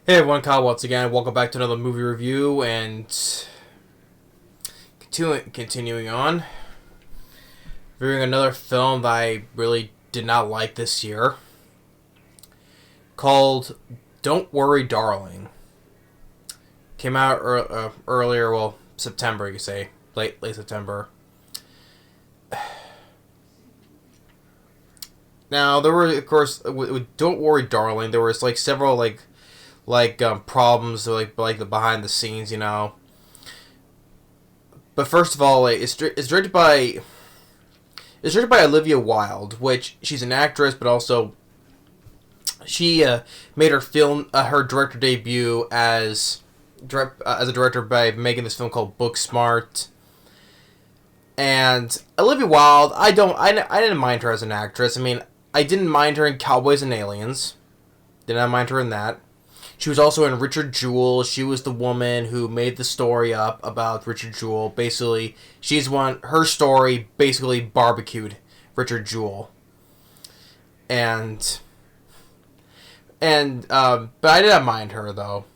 Hey everyone, Kyle once again. Welcome back to another movie review, and continuing on, reviewing another film that I really did not like this year, called Don't Worry, Darling. Came out earlier, well, September, you say, late September. Now there were, of course, with Don't Worry, Darling, there was like several problems like the behind the scenes, But first of all, it's directed by Olivia Wilde, which she's an actress, but also she made her director debut as a director by making this film called Booksmart. And Olivia Wilde, I didn't mind her as an actress. I mean, I didn't mind her in Cowboys and Aliens. Did not mind her in that. She was also in Richard Jewell. She was the woman who made the story up about Richard Jewell. Basically, her story basically barbecued Richard Jewell. But I did not mind her, though.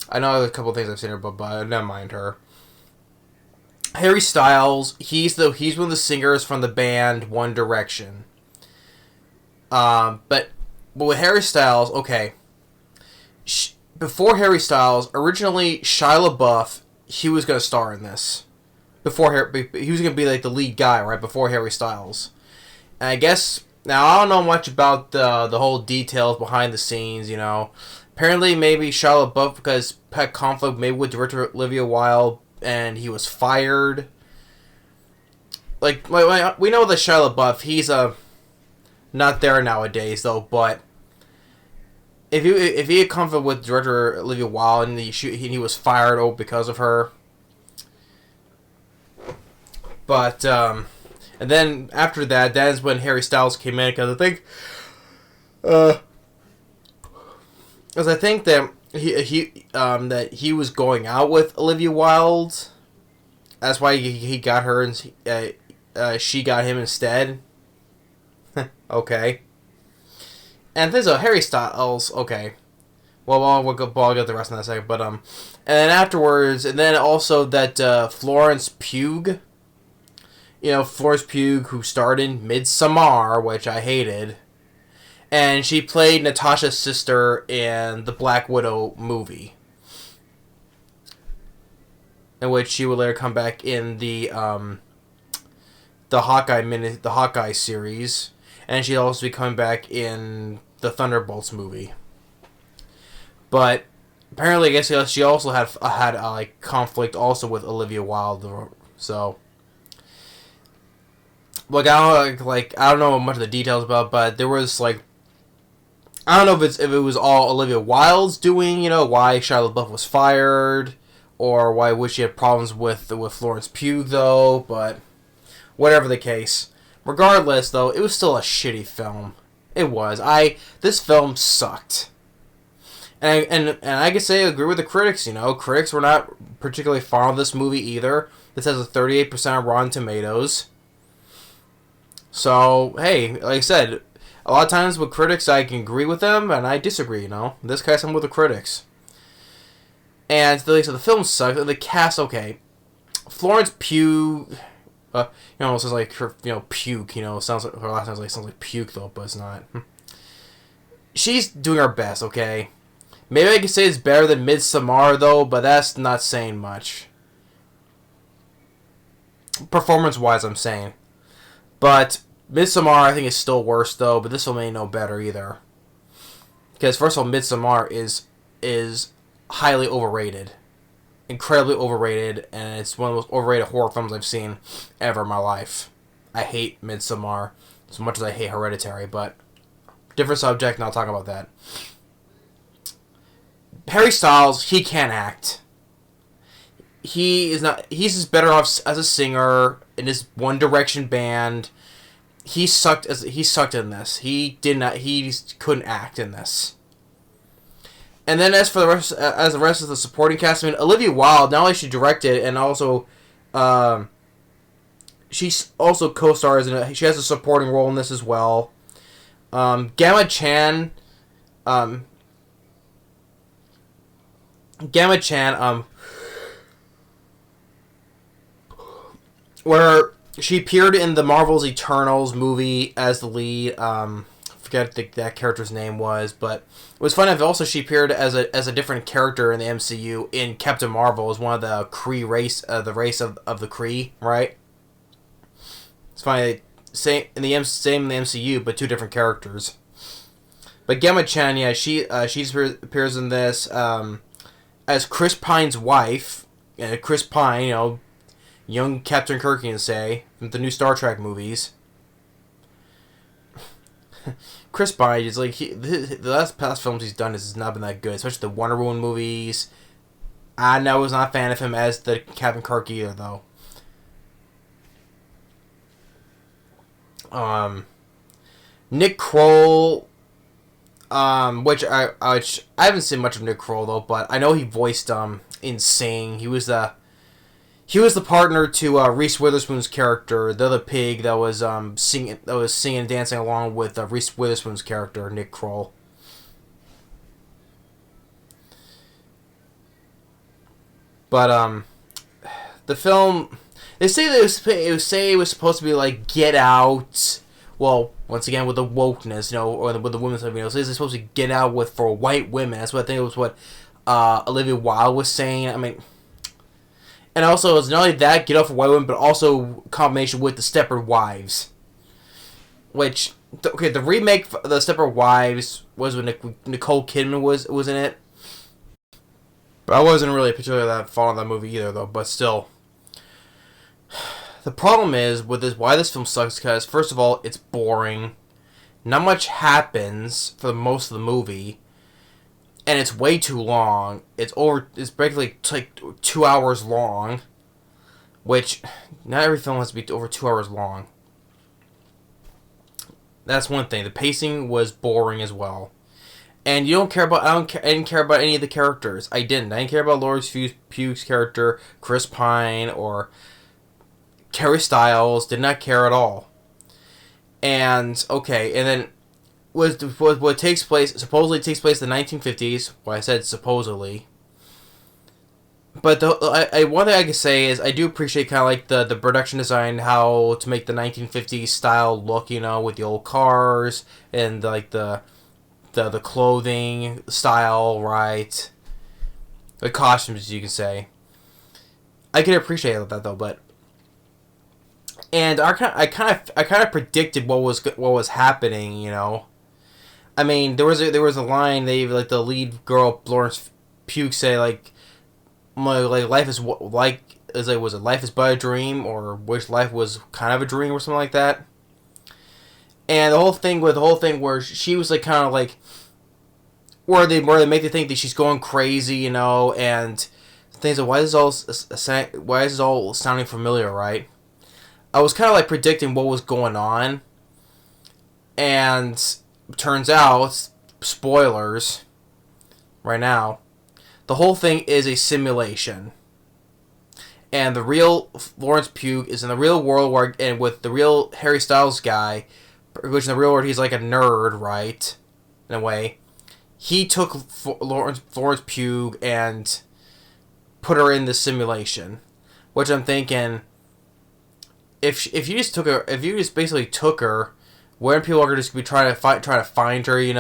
I know there's a couple of things I've seen her, but I did not mind her. Harry Styles, he's one of the singers from the band One Direction. But with Harry Styles, okay. Before Harry Styles, originally Shia LaBeouf, he was going to star in this. He was going to be like the lead guy, right, before Harry Styles. And I guess, now I don't know much about the whole details behind the scenes, Apparently maybe Shia LaBeouf, because had conflict maybe with director Olivia Wilde, and he was fired. Like we know that Shia LaBeouf, he's not there nowadays, though, but if he had conflict with director Olivia Wilde and he was fired because of her. But and then after that's when Harry Styles came in, because I think that he was going out with Olivia Wilde. That's why he got her and she got him instead. Okay. And things like Harry Styles, okay. Well, I'll get the rest in that second. But and then afterwards, and then also that Florence Pugh, Florence Pugh, who starred in Midsommar, which I hated, and she played Natasha's sister in the Black Widow movie, in which she would later come back in the Hawkeye series, and she'd also be coming back in the Thunderbolts movie. But apparently, I guess she also had conflict also with Olivia Wilde. So, I don't know much of the details about, but there was I don't know if it was all Olivia Wilde's doing. Why Shia LaBeouf was fired, or why she had problems with Florence Pugh, though. But whatever the case, regardless, though, it was still a shitty film. It was. This film sucked. And I can say I agree with the critics, Critics were not particularly fond of this movie either. This has a 38% Rotten Tomatoes. So, hey, like I said, a lot of times with critics I can agree with them and I disagree, In this case I'm with the critics. And so the film sucked. The cast, okay. Florence Pugh, it sounds like her, puke, sounds like her last name sounds like puke though, but it's not. She's doing her best, okay. Maybe I could say it's better than Midsommar though, but that's not saying much. Performance-wise, I'm saying. But Midsommar, I think, is still worse though, but this film ain't no better either. Because first of all, Midsommar is highly overrated. Incredibly overrated, and it's one of the most overrated horror films I've seen ever in my life. I hate Midsommar as much as I hate Hereditary, but different subject, and I'll talk about that. Harry Styles, he can't act. He's just better off as a singer in his One Direction band. He sucked in this. He just couldn't act in this. And then as for the rest of the supporting cast, I mean, Olivia Wilde, not only she directed, and also, she also co-stars in it. She has a supporting role in this as well. Gemma Chan, Gemma Chan, where she appeared in the Marvel's Eternals movie as the lead. Forget that character's name was, but it was fun. Also, she appeared as a different character in the MCU in Captain Marvel as one of the Kree race, the race of the Kree, right? It's funny, same in the MCU, but two different characters. But Gemma Chan, yeah, she appears in this as Chris Pine's wife. Chris Pine, young Captain Kirk, you can say, from the new Star Trek movies. Chris Pine is like the last past films he's done has not been that good, especially the Wonder Woman movies. I was not a fan of him as the Captain Kirk either, though. Nick Kroll, which I haven't seen much of Nick Kroll though, but I know he voiced in Sing. He was the partner to Reese Witherspoon's character, the other pig that was singing and dancing along with Reese Witherspoon's character, Nick Kroll. But the film, they say that it was supposed to be like Get Out. Well, once again with the wokeness, or with the women's, so they're supposed to get out with for white women. That's what I think it was. What Olivia Wilde was saying. I mean. And also, it's not only that, get out for white women, but also combination with the Stepford Wives. Which, the remake of the Stepford Wives was when Nicole Kidman was in it. But I wasn't really particularly that fond of that movie either, though. But still, the problem is with this. Why this film sucks? Because first of all, it's boring. Not much happens for most of the movie. And it's way too long. It's basically like 2 hours long. Which, not every film has to be over 2 hours long. That's one thing. The pacing was boring as well. And you don't care about, I didn't care about any of the characters. I didn't care about Lawrence Pugh's character, Chris Pine, or Carrie Stiles. Did not care at all. And then what takes place, supposedly takes place in the 1950s. Well, I said supposedly. But one thing I can say is I do appreciate kind of like the production design, how to make the 1950s style look, with the old cars and like the clothing style, right? The costumes, you can say. I can appreciate that though, but. And I kind of predicted what was happening, I mean, there was a line the lead girl Florence Pugh say like life is was it life is but a dream, or which life was kind of a dream or something like that. And the whole thing where she was like kind of like where they make you think that she's going crazy, and things like why is this all sounding familiar, right? I was kind of like predicting what was going on, and turns out, spoilers, right now, the whole thing is a simulation. And the real Florence Pugh is in the real world, and with the real Harry Styles guy, which in the real world he's like a nerd, right? In a way. He took Florence Pugh and put her in the simulation. Which I'm thinking, if you just basically took her, where people are just be trying to find her, and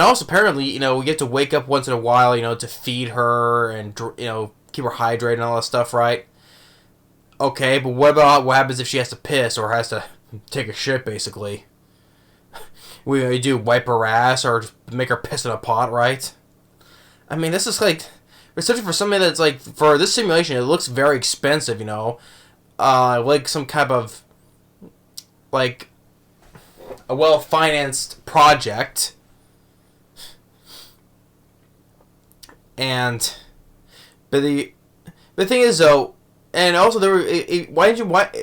also apparently, we get to wake up once in a while, to feed her and keep her hydrated and all that stuff, right? Okay, but what happens if she has to piss or has to take a shit, basically? We do wipe her ass or just make her piss in a pot, right? I mean, this is like we're searching for something that's like for this simulation. It looks very expensive, like some kind of like a well-financed project, but the thing is though, and also there were if you brought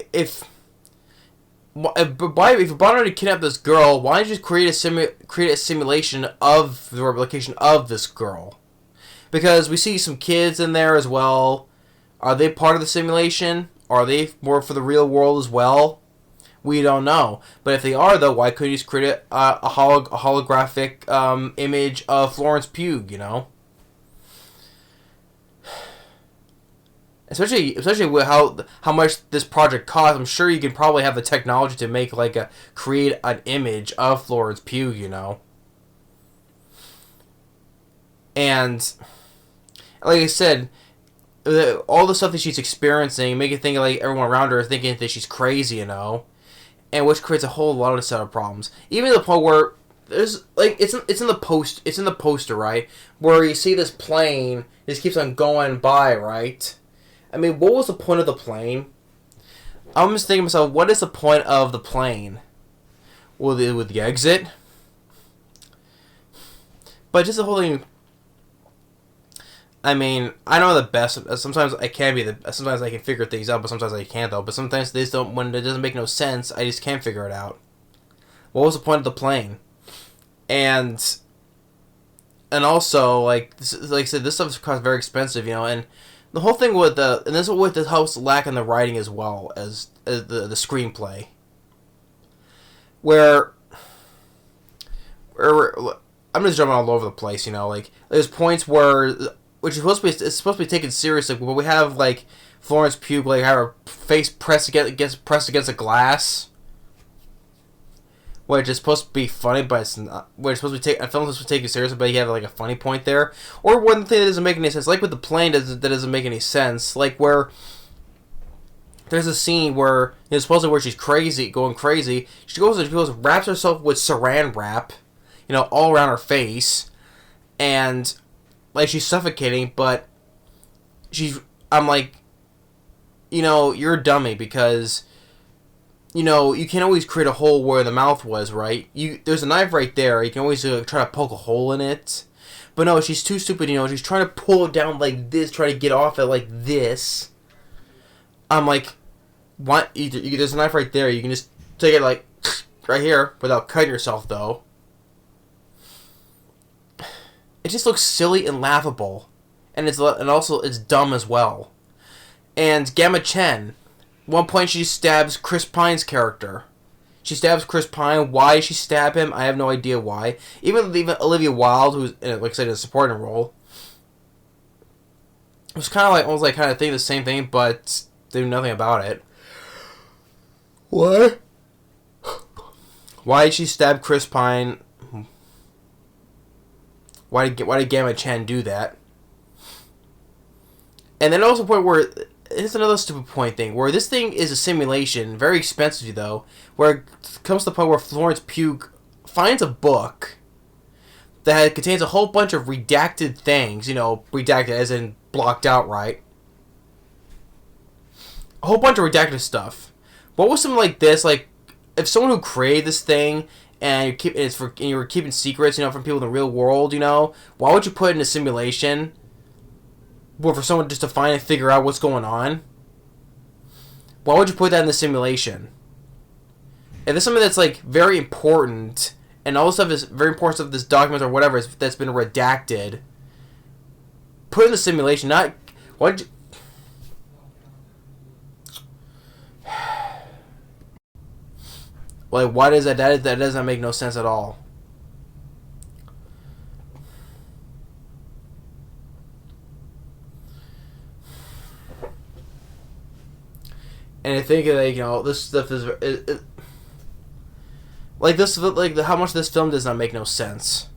her to kidnap this girl, why did you just create a simulation of the replication of this girl? Because we see some kids in there as well. Are they part of the simulation? Are they more for the real world as well? We don't know. But if they are, though, why couldn't you just create a holographic image of Florence Pugh, Especially with how much this project costs. I'm sure you can probably have the technology to make like create an image of Florence Pugh, you know. And like I said, all the stuff that she's experiencing make it think like everyone around her is thinking that she's crazy, you know, and which creates a whole lot of set of problems. Even to the point where there's like it's in the poster, right, where you see this plane just keeps on going by, right. I mean, what was the point of the plane? I'm just thinking to myself, what is the point of the plane? With the exit? But just the whole thing. I mean, I know the best. Sometimes I can be sometimes I can figure things out, but sometimes I can't though. But sometimes they just don't. When it doesn't make no sense, I just can't figure it out. What was the point of the plane? And also like I said, this stuff costs very expensive, you know, and the whole thing with this is what helps lack in the writing as well as the screenplay, where I'm just jumping all over the place, you know, like there's points where which is supposed to be taken seriously, but we have like Florence Pugh like have her face pressed against a glass, which is supposed to be funny, but it's not. Where it's supposed to be a film is supposed to take you seriously, but you have like a funny point there. Or one thing that doesn't make any sense, like with the plane, that doesn't make any sense. Like where there's a scene where supposedly where she's going crazy. She goes wraps herself with Saran wrap, you know, all around her face, and like she's suffocating. But I'm like, you know, you're a dummy because. You know, you can't always create a hole where the mouth was, right? There's a knife right there. You can always try to poke a hole in it. But no, she's too stupid, you know. She's trying to pull it down like this, try to get off it like this. I'm like, what? There's a knife right there. You can just take it like right here without cutting yourself, though. It just looks silly and laughable. And also it's dumb as well. And Gemma Chen. One point she stabs Chris Pine's character. She stabs Chris Pine. Why she stab him, I have no idea why. Even Olivia Wilde, who's like I said, in a supporting role, it was kind of like almost like kind of thinking the same thing, but they do nothing about it. What? Why did she stab Chris Pine? Why did Gemma Chan do that? And then also a point where. It's another stupid point thing, where this thing is a simulation, very expensive though, where it comes to the point where Florence Pugh finds a book that contains a whole bunch of redacted things, you know, redacted as in blocked out, right? A whole bunch of redacted stuff. What was something like this, like, if someone who created this thing, and you were keeping secrets, you know, from people in the real world, you know, why would you put it in a simulation? Well, for someone just to find and figure out what's going on? Why would you put that in the simulation? If there's something that's, like, very important, and all this stuff is very important stuff, this document or whatever that's been redacted, put it in the simulation, not... Why'd you... Like, why does that doesn't make no sense at all. And I think that, you know, this stuff is like this, like how much this film does not make no sense.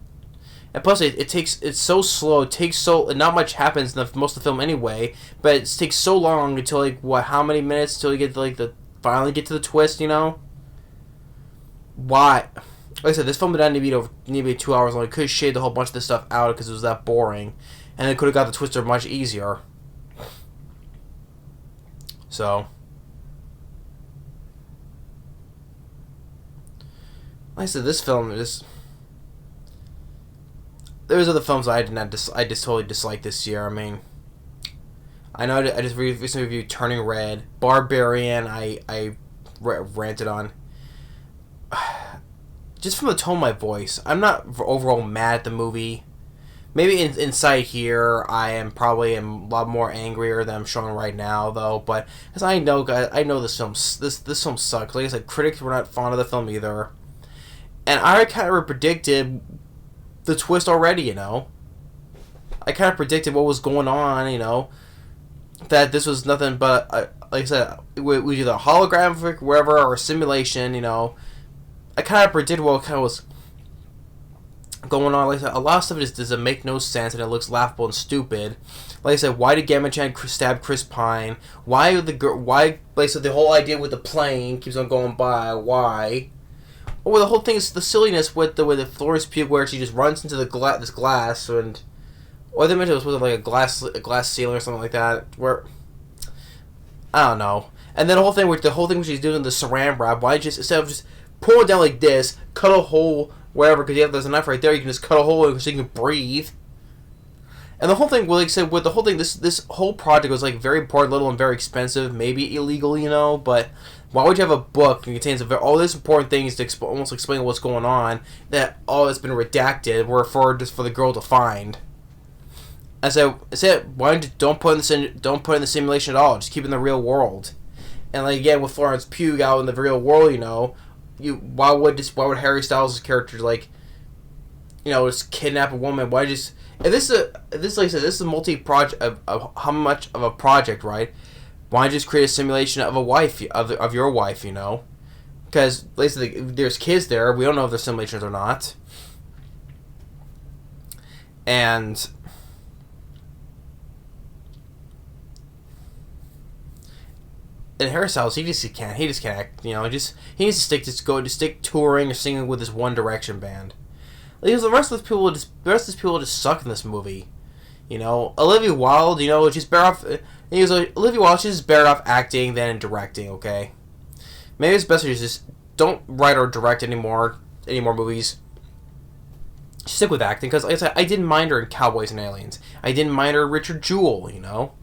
And plus, it's so slow. It takes not much happens in most of the film anyway. But it takes so long until like how many minutes until you get to, like finally get to the twist, you know? Why? Like I said, this film did not need to be 2 hours long. It could have shaved a whole bunch of this stuff out because it was that boring, and it could have got the twister much easier. So. Like I said, this film is. There's other films I just totally disliked this year. I mean, I know I just recently reviewed Turning Red, Barbarian. I ranted on. Just from the tone of my voice, I'm not overall mad at the movie. Maybe inside here, I am probably a lot more angrier than I'm showing right now, though. But as I know, guys, I know this film sucks. Like I said, critics were not fond of the film either. And I kind of predicted the twist already, you know. I kind of predicted what was going on, you know. that this was nothing but, like I said, we either holographic, wherever, or a simulation. I kind of predicted what kind of was going on. Like I said, a lot of stuff just doesn't make no sense, and it looks laughable and stupid. Like I said, why did Gemma Chan stab Chris Pine? Why the girl? Why? Like I said, the whole idea with the plane keeps on going by. Why? Or the whole thing is the silliness with the Florence Pugh, where she just runs into this glass, or they mentioned it was like a glass ceiling or something like that. Where I don't know. And then the whole thing when she's doing the saran wrap, why just instead of just pull it down like this, cut a hole wherever, because there's a knife right there, you can just cut a hole so you can breathe. And the whole thing, like I said, with the whole thing, this whole project was like very important, little, and very expensive, maybe illegal, but why would you have a book that contains all these important things to almost explain what's going on, that all that's been redacted were just for the girl to find? I said, why don't put in the simulation at all? Just keep it in the real world. And like again with Florence Pugh out in the real world, why would Harry Styles' character just kidnap a woman? Why just if this like I said, this is a multi-project of how much of a project, right? Why just create a simulation of a wife of your wife, Because like I said, there's kids there. We don't know if they're simulations or not. And Harry Styles, he just can't act. He needs to stick touring or singing with this One Direction band. Because the rest of these people just suck in this movie. Olivia Wilde, she's better off. Olivia Wilde, she's better off acting than in directing. Okay, maybe it's best to just don't write or direct any more movies. Stick with acting, because like I said, I didn't mind her in Cowboys and Aliens. I didn't mind her in Richard Jewell.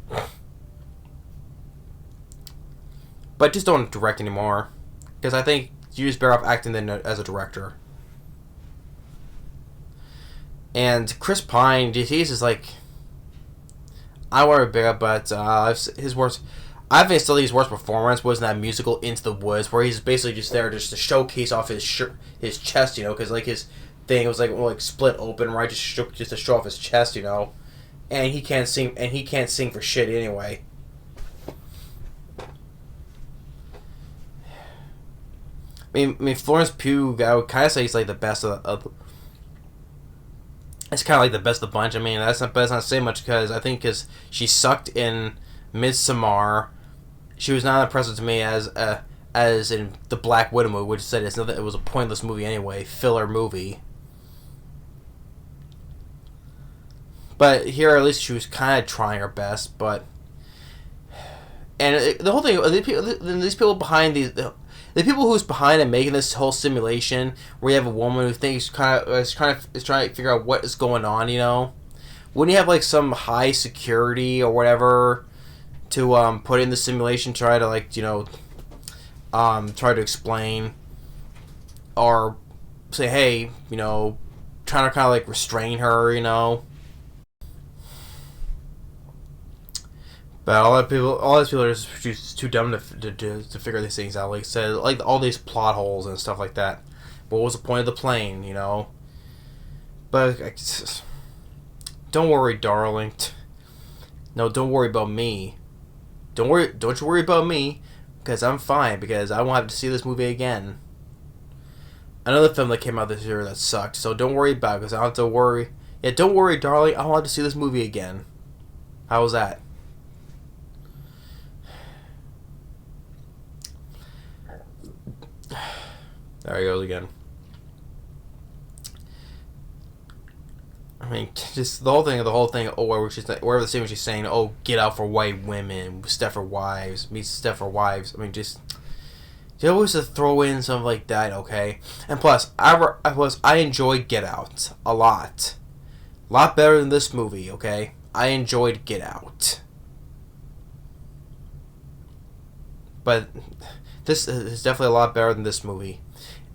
But just don't direct anymore, because I think you're just better off acting than as a director. And Chris Pine, he's just like, I worry about, but his worst. I think still his worst performance was in that musical Into the Woods, where he's basically just there just to showcase off his his chest, because like his thing was like split open, right, just to show off his chest, and he can't sing for shit anyway. I mean, Florence Pugh, I would kind of say he's like the best of it's kind of like the best of the bunch. I mean, that's not saying much, because she sucked in Midsommar. She was not impressive to me as in the Black Widow movie, which said it was a pointless movie anyway, filler movie. But here, at least she was kind of trying her best. And the whole thing, these people behind the people who's behind and making this whole simulation, where you have a woman who thinks is trying to figure out what is going on, wouldn't you have like some high security or whatever to put in the simulation, try to try to explain or say, hey, trying to kind of like restrain her, But all these people are just too dumb to figure these things out. Like I said, like all these plot holes and stuff like that. What was the point of the plane, But don't worry, darling. No, don't worry about me. Don't you worry about me, because I'm fine, because I won't have to see this movie again. Another film that came out this year that sucked, so don't worry about it, because I don't have to worry. Yeah, don't worry, darling, I won't have to see this movie again. How was that? There he goes again. I mean, just the whole thing. Oh, wherever the scene she's saying, "Oh, get out for white women, Stepford Wives, meet Stepford Wives." I mean, just you always have to throw in something like that, okay? And plus, I enjoyed Get Out a lot better than this movie, okay? I enjoyed Get Out, but this is definitely a lot better than this movie.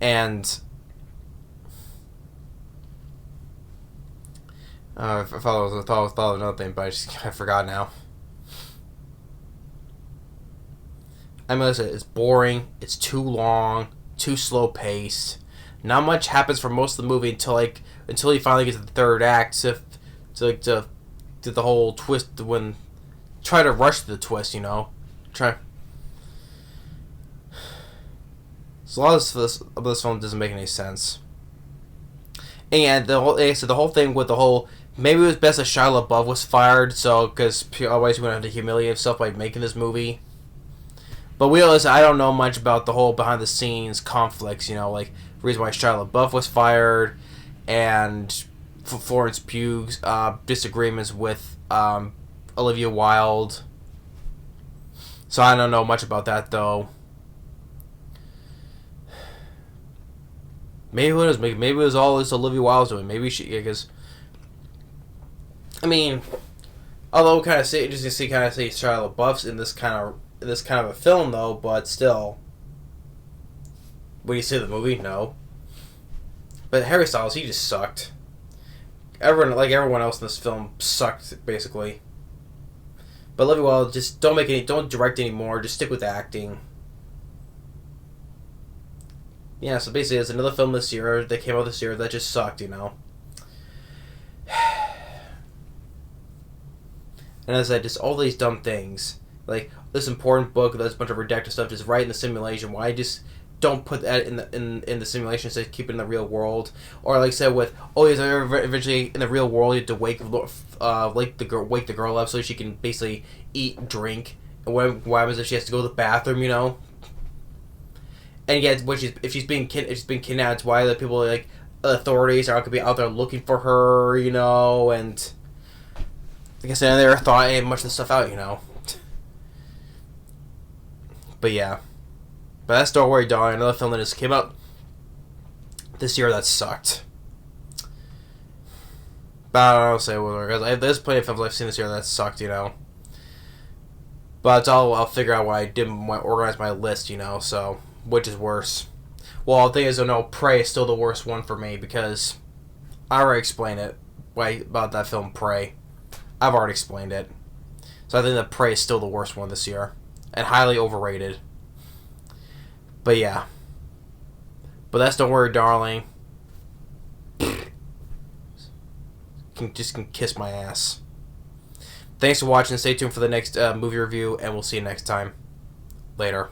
And I thought of another thing, but I forgot now. I mean, listen, it's boring. It's too long, too slow paced. Not much happens for most of the movie until he finally gets to the third act. To the whole twist when try to rush the twist, you know. Try. So a lot of this film doesn't make any sense. And the whole thing with the whole, maybe it was best that Shia LaBeouf was fired, so because otherwise he would have to humiliate himself by making this movie. But I don't know much about the whole behind the scenes conflicts, you know, like the reason why Shia LaBeouf was fired, and Florence Pugh's disagreements with Olivia Wilde. So I don't know much about that though. Maybe it was all this Olivia Wilde's doing. Maybe she, because I mean, although kind of see Shia LaBeouf's in this kind of a film though, but still, when you see the movie, no. But Harry Styles, he just sucked. Everyone else in this film sucked basically. But Olivia Wilde, just don't direct anymore. Just stick with the acting. Yeah, so basically, it's another film this year that came out this year that just sucked, you know. And as I said, just all these dumb things, like this important book that's a bunch of redacted stuff, just right in the simulation. Why just don't put that in the simulation instead of keep it in the real world? Or like I said, with eventually in the real world, you have to wake the girl up so she can basically eat, drink. And what happens if she has to go to the bathroom? You know. And again, if she's being kidnapped, why the people like authorities are could be out there looking for her, you know? And like I said, they never thought much of the stuff out, you know. But yeah, but that's Don't Worry, Darling, another film that just came out this year that sucked. But I don't say what because there's plenty of films I've seen this year that sucked, you know. But I'll figure out why I didn't organize my list, you know. So. Which is worse? Well, the thing is, no, Prey is still the worst one for me because I already explained it. About that film, Prey. I've already explained it. So I think that Prey is still the worst one this year. And highly overrated. But yeah. But that's Don't Worry, Darling. Can kiss my ass. Thanks for watching. Stay tuned for the next movie review, and we'll see you next time. Later.